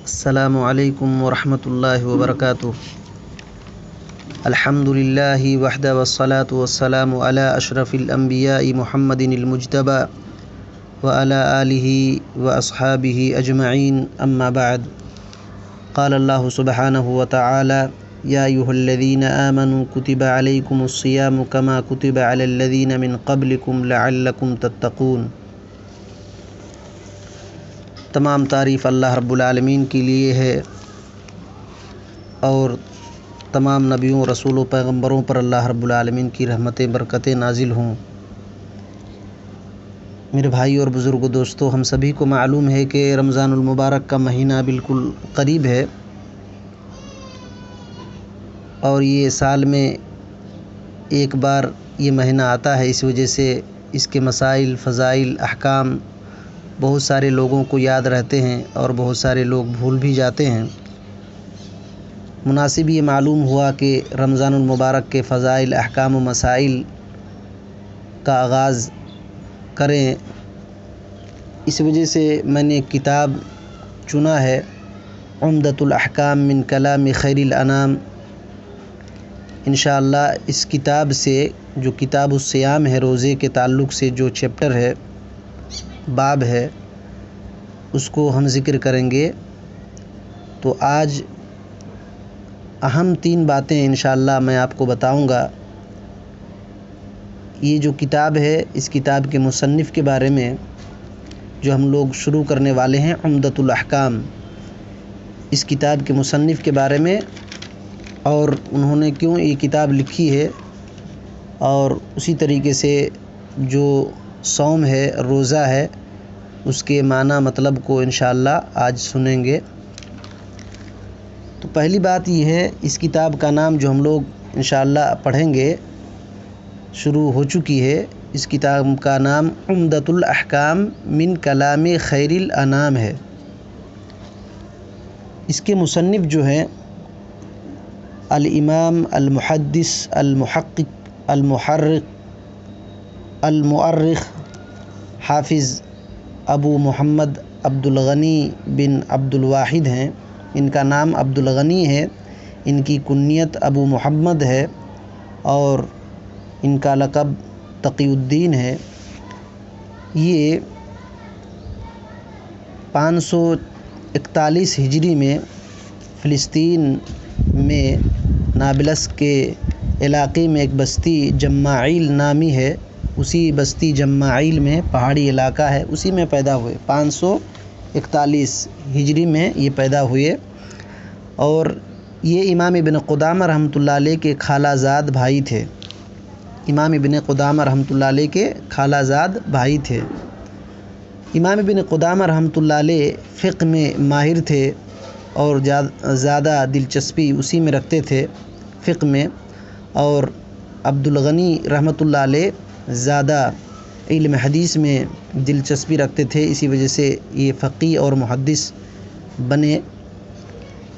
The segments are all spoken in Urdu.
السلام علیکم ورحمۃ اللہ وبرکاتہ۔ الحمد للہ وحدہ والصلاة والسلام علی اشرف الانبیاء محمد المجتبی وعلی آلہ واصحابہ اجمعین، اما بعد۔ قال اللہ سبحانہ وتعالی یا ایھا الذین آمنوا کتب علیکم الصیام کما کتب علی الذین من قبلکم لعلکم تتقون۔ تمام تعریف اللہ رب العالمین کے لیے ہے، اور تمام نبیوں، رسولوں، پیغمبروں پر اللہ رب العالمین کی رحمتیں برکتیں نازل ہوں۔ میرے بھائی اور بزرگوں، دوستوں، ہم سبھی کو معلوم ہے کہ رمضان المبارک کا مہینہ بالکل قریب ہے، اور یہ سال میں ایک بار یہ مہینہ آتا ہے۔ اس وجہ سے اس کے مسائل، فضائل، احکام بہت سارے لوگوں کو یاد رہتے ہیں اور بہت سارے لوگ بھول بھی جاتے ہیں۔ مناسب یہ معلوم ہوا کہ رمضان المبارک کے فضائل، احکام و مسائل کا آغاز کریں۔ اس وجہ سے میں نے ایک کتاب چنا ہے، عمدۃ الاحکام من کلام خیر الانام۔ انشاءاللہ اس کتاب سے، جو کتاب الصیام ہے، روزے کے تعلق سے جو چیپٹر ہے، باب ہے، اس کو ہم ذکر کریں گے۔ تو آج اہم 3 باتیں انشاءاللہ میں آپ کو بتاؤں گا۔ یہ جو کتاب ہے، اس کتاب کے مصنف کے بارے میں، جو ہم لوگ شروع کرنے والے ہیں، عمدۃ الاحکام، اس کتاب کے مصنف کے بارے میں، اور انہوں نے کیوں یہ کتاب لکھی ہے، اور اسی طریقے سے جو صوم ہے، روزہ ہے، اس کے معنی مطلب کو انشاءاللہ آج سنیں گے۔ تو پہلی بات یہ ہے، اس کتاب کا نام جو ہم لوگ انشاءاللہ پڑھیں گے، شروع ہو چکی ہے۔ اس کتاب کا نام عمدۃ الاحکام من کلام خیر الانام ہے۔ اس کے مصنف جو ہیں الامام المحدث المحقق المؤرخ حافظ ابو محمد عبد الغنی بن عبد الواحد ہیں۔ ان کا نام عبد الغنی ہے، ان کی کنیت ابو محمد ہے، اور ان کا لقب تقی الدین ہے۔ یہ 541 ہجری میں فلسطین میں نابلس کے علاقے میں ایک بستی جماعیل نامی ہے، اسی بستی جماعیل میں پہاڑی علاقہ ہے، اسی میں پیدا ہوئے۔ 541 ہجری میں یہ پیدا ہوئے، اور یہ امام ابن قدامہ رحمۃ اللہ علیہ کے خالہ زاد بھائی تھے۔ امام ابن قدامہ رحمۃ اللہ علیہ کے خالہ زاد بھائی تھے۔ امام ابن قدامہ رحمۃ اللہ علیہ فقہ میں ماہر تھے، اور زیادہ دلچسپی اسی میں رکھتے تھے، فقہ میں، اور عبد الغنی رحمۃ اللہ علیہ زیادہ علم حدیث میں دلچسپی رکھتے تھے، اسی وجہ سے یہ فقیہ اور محدث بنے۔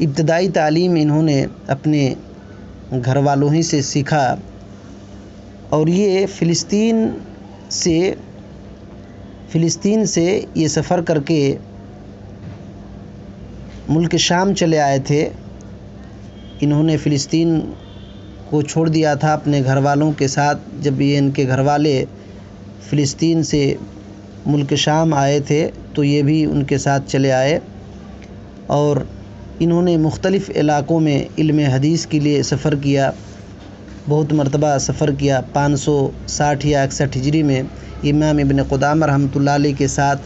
ابتدائی تعلیم انہوں نے اپنے گھر والوں ہی سے سیکھا، اور یہ فلسطین سے یہ سفر کر کے ملک شام چلے آئے تھے۔ انہوں نے فلسطین کو چھوڑ دیا تھا اپنے گھر والوں کے ساتھ، جب یہ ان کے گھر والے فلسطین سے ملک شام آئے تھے تو یہ بھی ان کے ساتھ چلے آئے، اور انہوں نے مختلف علاقوں میں علم حدیث کے لیے سفر کیا، بہت مرتبہ سفر کیا۔ 560 یا 61 ہجری میں امام ابن قدامہ رحمۃ اللہ علیہ کے ساتھ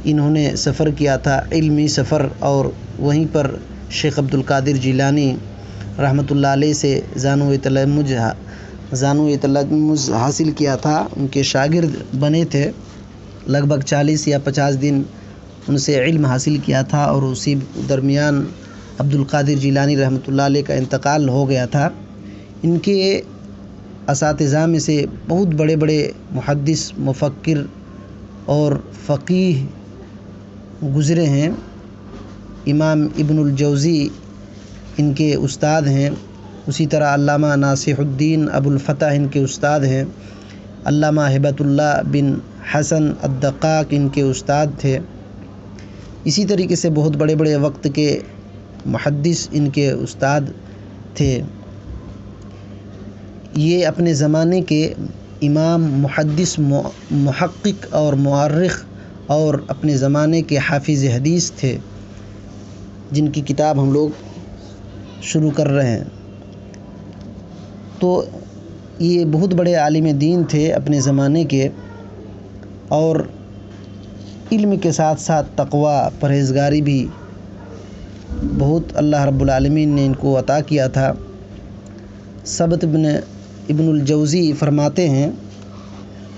انہوں نے سفر کیا تھا، علمی سفر، اور وہیں پر شیخ عبد القادر جیلانی رحمۃ اللہ علیہ سے ذانو تلمذ حاصل کیا تھا، ان کے شاگرد بنے تھے۔ لگ بھگ 40 یا 50 دن ان سے علم حاصل کیا تھا، اور اسی درمیان عبد القادر جیلانی رحمۃ اللہ علیہ کا انتقال ہو گیا تھا۔ ان کے اساتذہ میں سے بہت بڑے بڑے محدث، مفکر اور فقیہ گزرے ہیں۔ امام ابن الجوزی ان کے استاد ہیں، اسی طرح علامہ ناصح الدین ابو الفتح ان کے استاد ہیں، علامہ ہبۃ اللہ بن حسن الدقاق ان کے استاد تھے۔ اسی طریقے سے بہت بڑے بڑے وقت کے محدث ان کے استاد تھے۔ یہ اپنے زمانے کے امام، محدث، محقق اور مؤرخ اور اپنے زمانے کے حافظ حدیث تھے، جن کی کتاب ہم لوگ شروع کر رہے ہیں۔ تو یہ بہت بڑے عالم دین تھے اپنے زمانے کے، اور علم کے ساتھ ساتھ تقوی، پرہیزگاری بھی بہت اللہ رب العالمین نے ان کو عطا کیا تھا۔ ثبت ابن الجوزی فرماتے ہیں،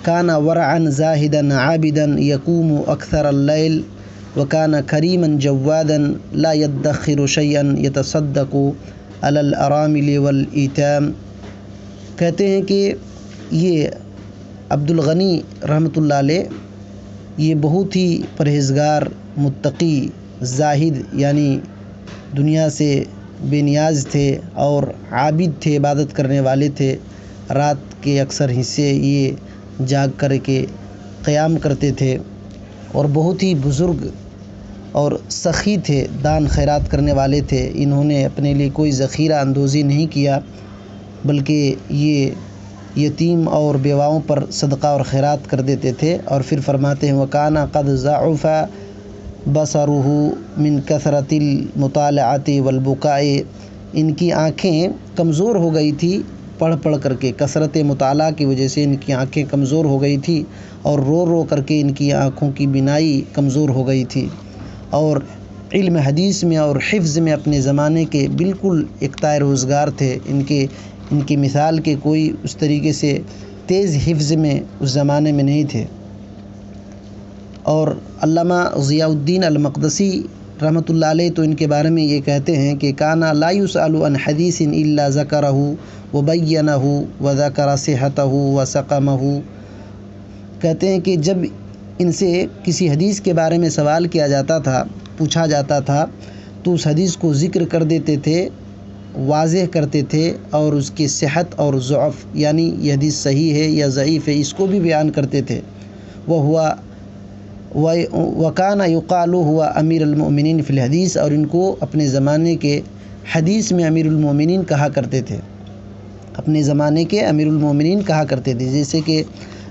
کان ورعا زاہدا عابدا یقوم اکثر اللیل وکان کریما جوادا لا یدخر شیئا یتصدق علی الارامل والایتام۔ کہتے ہیں کہ یہ عبد الغنی رحمۃ اللہ علیہ یہ بہت ہی پرہیزگار، متقی، زاہد یعنی دنیا سے بے نیاز تھے، اور عابد تھے، عبادت کرنے والے تھے۔ رات کے اکثر حصے یہ جاگ کر کے قیام کرتے تھے، اور بہت ہی بزرگ اور سخی تھے، دان خیرات کرنے والے تھے۔ انہوں نے اپنے لیے کوئی ذخیرہ اندوزی نہیں کیا، بلکہ یہ یتیم اور بیواؤں پر صدقہ اور خیرات کر دیتے تھے۔ اور پھر فرماتے ہیں، وَكَانَ قَدْ ضَعُفَ بَصَرُهُ مِنْ كَثْرَةِ الْمُطَالَعَةِ وَالْبُكَاءِ۔ ان کی آنکھیں کمزور ہو گئی تھی پڑھ پڑھ کر کے، کثرت مطالعہ کی وجہ سے ان کی آنکھیں کمزور ہو گئی تھی، اور رو رو کر کے ان کی آنکھوں کی بینائی کمزور ہو گئی تھی، اور علم حدیث میں اور حفظ میں اپنے زمانے کے بالکل اقتدار روزگار تھے۔ ان کی مثال کے کوئی اس طریقے سے تیز حفظ میں اس زمانے میں نہیں تھے۔ اور علامہ ضیاء الدین المقدسی رحمۃ اللہ علیہ تو ان کے بارے میں یہ کہتے ہیں کہ کانا لا یسأل عن حدیث الا ذکرہ وبینہ وذکر صحتہ وسقمہ۔ کہتے ہیں کہ جب ان سے کسی حدیث کے بارے میں سوال کیا جاتا تھا، پوچھا جاتا تھا، تو اس حدیث کو ذکر کر دیتے تھے، واضح کرتے تھے، اور اس کی صحت اور ضعف یعنی یہ حدیث صحیح ہے یا ضعیف ہے اس کو بھی بیان کرتے تھے۔ وَكَانَ يُقَالُ هُوَ امیر المؤمنین فی الحدیث، اور ان کو اپنے زمانے کے حدیث میں امیر المؤمنین کہا کرتے تھے، اپنے زمانے کے امیر المؤمنین کہا کرتے تھے۔ جیسے کہ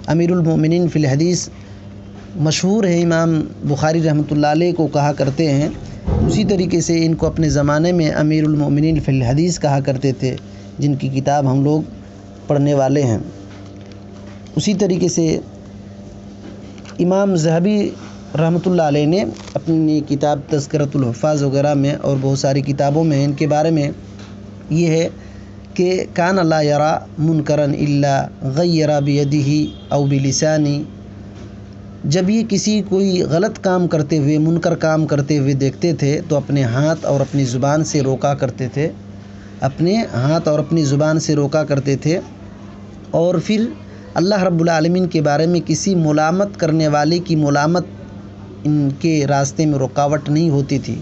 امیر المؤمنین فی الحدیث مشہور ہے، امام بخاری رحمۃ اللہ علیہ کو کہا کرتے ہیں، اسی طریقے سے ان کو اپنے زمانے میں امیر المؤمنین فی الحدیث کہا کرتے تھے، جن کی کتاب ہم لوگ پڑھنے والے ہیں۔ اسی طریقے سے امام ذہبی رحمۃ اللہ علیہ نے اپنی کتاب تذکرۃ الحفاظ وغیرہ میں اور بہت ساری کتابوں میں ان کے بارے میں یہ ہے کہ کان لا یرا منکرا الا غیر بیدہ او بلسانہ۔ جب یہ کسی کوئی غلط کام کرتے ہوئے، منکر کام کرتے ہوئے دیکھتے تھے تو اپنے ہاتھ اور اپنی زبان سے روکا کرتے تھے، اپنے ہاتھ اور اپنی زبان سے روکا کرتے تھے، اور پھر اللہ رب العالمین کے بارے میں کسی ملامت کرنے والے کی ملامت ان کے راستے میں رکاوٹ نہیں ہوتی تھی۔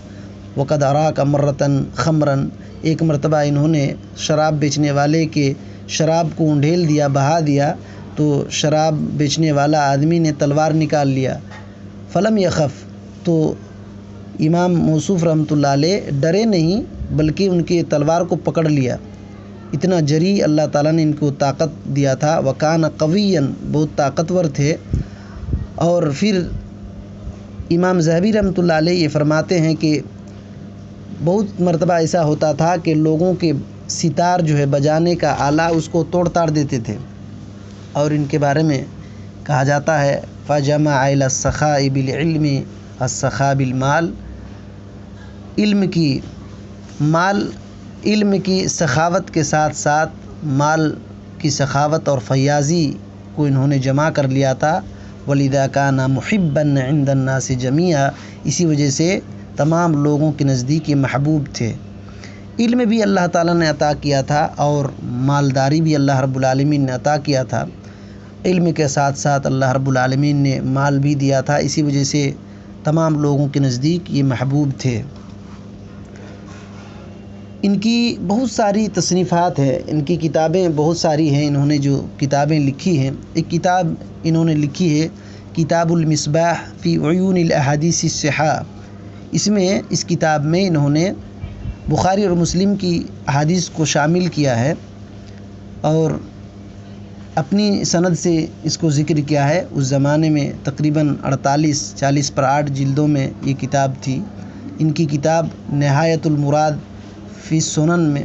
وقد اراک مرتن خمرن، ایک مرتبہ انہوں نے شراب بیچنے والے کے شراب کو انڈھیل دیا، بہا دیا، تو شراب بیچنے والا آدمی نے تلوار نکال لیا، فلم یخف، تو امام موصوف رحمۃ اللہ علیہ ڈرے نہیں بلکہ ان کے تلوار کو پکڑ لیا۔ اتنا جری اللہ تعالیٰ نے ان کو طاقت دیا تھا۔ وکان قویًا، بہت طاقتور تھے۔ اور پھر امام ذہبی رحمۃ اللہ علیہ یہ فرماتے ہیں کہ بہت مرتبہ ایسا ہوتا تھا کہ لوگوں کے ستار جو ہے بجانے کا آلہ اس کو توڑ تاڑ دیتے تھے، اور ان کے بارے میں کہا جاتا ہے فَجَمَعَ إِلَى السَّخَاءِ بِالْعِلْمِ السَّخَاءَ بِالْمَالِ۔ علم کی سخاوت کے ساتھ ساتھ مال کی سخاوت اور فیاضی کو انہوں نے جمع کر لیا تھا۔ وَلِذَا كَانَ مُحِبًّا عِنْدَ النَّاسِ جَمِيعًا، اسی وجہ سے تمام لوگوں کے نزدیک یہ محبوب تھے۔ علم بھی اللہ تعالیٰ نے عطا کیا تھا، اور مالداری بھی اللہ رب العالمین نے عطا کیا تھا۔ علم کے ساتھ ساتھ اللہ رب العالمین نے مال بھی دیا تھا، اسی وجہ سے تمام لوگوں کے نزدیک یہ محبوب تھے۔ ان کی بہت ساری تصنیفات ہیں، ان کی کتابیں بہت ساری ہیں، انہوں نے جو کتابیں لکھی ہیں۔ ایک کتاب انہوں نے لکھی ہے کتاب المصباح فی عیون الاحادیث الصحاح، اس میں اس کتاب میں انہوں نے بخاری اور مسلم کی احادیث کو شامل کیا ہے اور اپنی سند سے اس کو ذکر کیا ہے۔ اس زمانے میں تقریباً 40 پر 8 جلدوں میں یہ کتاب تھی۔ ان کی کتاب نہایت المراد فی سنن میں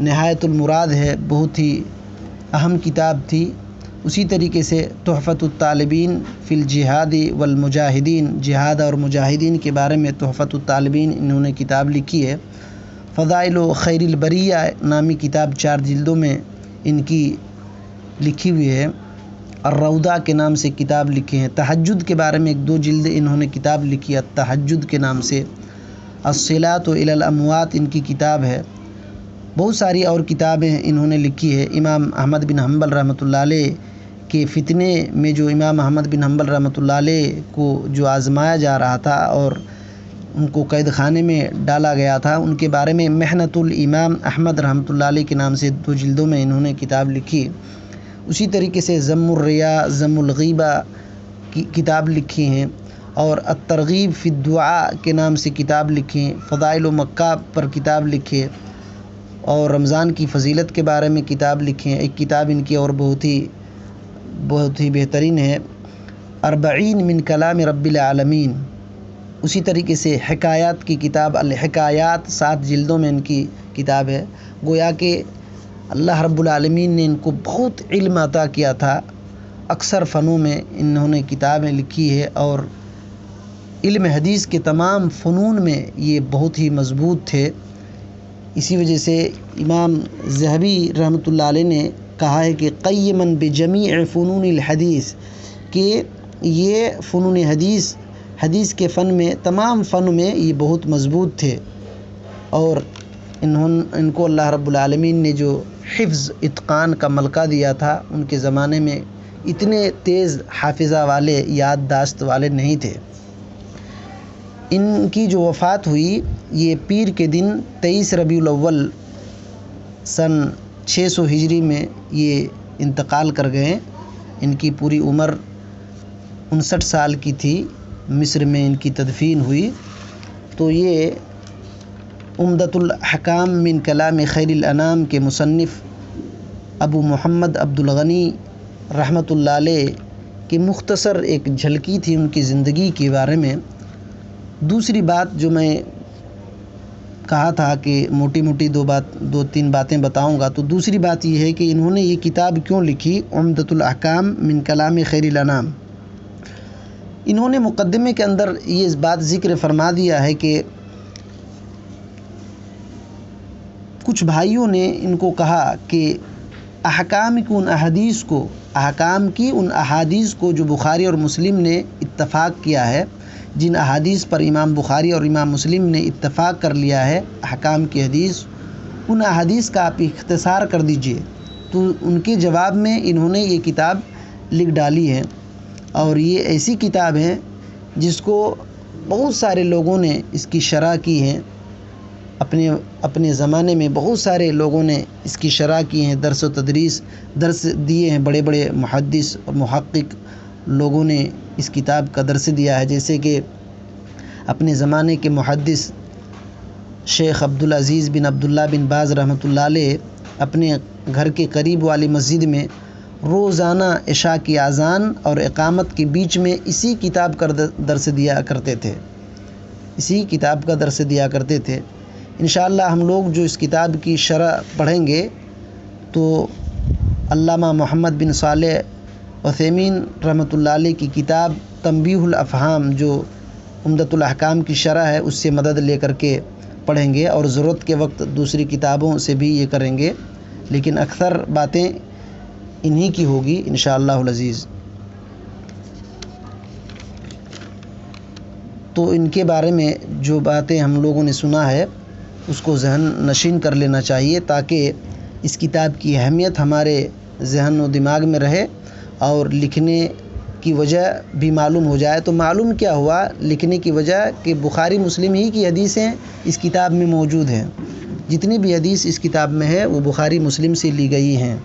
نہایت المراد ہے، بہت ہی اہم کتاب تھی۔ اسی طریقے سے تحفۃ الطالبین فی الجہاد والمجاہدین، جہاد اور مجاہدین کے بارے میں تحفۃ الطالبین انہوں نے کتاب لکھی ہے۔ فضائل و خیر البریہ نامی کتاب 4 جلدوں میں ان کی لکھی ہوئی ہے۔ الروضہ کے نام سے کتاب لکھی ہے۔ تہجد کے بارے میں 1-2 جلد انہوں نے کتاب لکھی ہے تہجد کے نام سے۔ الصلاۃ الی الاموات ان کی کتاب ہے۔ بہت ساری اور کتابیں انہوں نے لکھی ہے۔ امام احمد بن حنبل رحمۃ اللہ علیہ کے فتنے میں جو امام احمد بن حنبل رحمۃ اللہ علیہ کو جو آزمایا جا رہا تھا اور ان کو قید خانے میں ڈالا گیا تھا، ان کے بارے میں محنت الامام احمد رحمۃ اللہ علیہ کے نام سے 2 جلدوں میں انہوں نے کتاب لکھی۔ اسی طریقے سے ذم الریا، ذم الغیبہ کی کتاب لکھی ہیں اور الترغیب فی الدعاء کے نام سے کتاب لکھی ہیں۔ فضائل و مکہ پر کتاب لکھی ہے اور رمضان کی فضیلت کے بارے میں کتاب لکھی ہیں۔ ایک کتاب ان کی اور بہت ہی بہترین ہے، 40 من کلام رب العالمین۔ اسی طریقے سے حکایات کی کتاب الحکایات 7 جلدوں میں ان کی کتاب ہے۔ گویا کہ اللہ رب العالمین نے ان کو بہت علم عطا کیا تھا، اکثر فنوں میں انہوں نے کتابیں لکھی ہے اور علم حدیث کے تمام فنون میں یہ بہت ہی مضبوط تھے۔ اسی وجہ سے امام ذہبی رحمۃ اللہ علیہ نے کہا ہے کہ قیمن بجمیع فنون الحدیث، کہ یہ فنون حدیث کے فن میں، تمام فن میں یہ بہت مضبوط تھے اور ان کو اللہ رب العالمین نے جو حفظ اتقان کا ملکہ دیا تھا، ان کے زمانے میں اتنے تیز حافظہ والے، یادداشت والے نہیں تھے۔ ان کی جو وفات ہوئی یہ پیر کے دن 23 ربیع الاول سن 600 ہجری میں یہ انتقال کر گئے۔ ان کی پوری عمر 59 سال کی تھی۔ مصر میں ان کی تدفین ہوئی۔ تو یہ عمدۃ الاحکام من کلام خیر الانام کے مصنف ابو محمد عبد الغنی رحمۃ اللہ علیہ کی مختصر ایک جھلکی تھی ان کی زندگی کے بارے میں۔ دوسری بات جو میں کہا تھا کہ موٹی 2-3 باتیں بتاؤں گا، تو دوسری بات یہ ہے کہ انہوں نے یہ کتاب کیوں لکھی، عمدۃ الاحکام من کلام خیر الانام۔ انہوں نے مقدمے کے اندر یہ بات ذکر فرما دیا ہے کہ کچھ بھائیوں نے ان کو کہا کہ احکام کی ان احادیث کو جو بخاری اور مسلم نے اتفاق کیا ہے، جن احادیث پر امام بخاری اور امام مسلم نے اتفاق کر لیا ہے احکام کی حدیث، ان احادیث کا آپ اختصار کر دیجئے۔ تو ان کے جواب میں انہوں نے یہ کتاب لکھ ڈالی ہے اور یہ ایسی کتاب ہے جس کو بہت سارے لوگوں نے اس کی شرح کی ہے۔ اپنے زمانے میں بہت سارے لوگوں نے اس کی شرح کی ہیں، درس و تدریس درس دیے ہیں، بڑے بڑے محدث اور محقق لوگوں نے اس کتاب کا درس دیا ہے، جیسے کہ اپنے زمانے کے محدث شیخ عبدالعزیز بن عبداللہ بن باز رحمۃ اللہ علیہ اپنے گھر کے قریب والی مسجد میں روزانہ عشاء کی اذان اور اقامت کے بیچ میں اسی کتاب کا درس دیا کرتے تھے۔ انشاءاللہ ہم لوگ جو اس کتاب کی شرح پڑھیں گے تو علامہ محمد بن صالح عثیمین رحمۃ اللہ علیہ کی کتاب تنبیہ الافہام جو عمدۃ الاحکام کی شرح ہے، اس سے مدد لے کر کے پڑھیں گے اور ضرورت کے وقت دوسری کتابوں سے بھی یہ کریں گے، لیکن اکثر باتیں انہی کی ہوگی انشاءاللہ العزیز۔ تو ان کے بارے میں جو باتیں ہم لوگوں نے سنا ہے اس کو ذہن نشین کر لینا چاہیے تاکہ اس کتاب کی اہمیت ہمارے ذہن و دماغ میں رہے اور لکھنے کی وجہ بھی معلوم ہو جائے۔ تو معلوم کیا ہوا لکھنے کی وجہ کہ بخاری مسلم ہی کی حدیثیں اس کتاب میں موجود ہیں، جتنی بھی حدیث اس کتاب میں ہے وہ بخاری مسلم سے لی گئی ہیں۔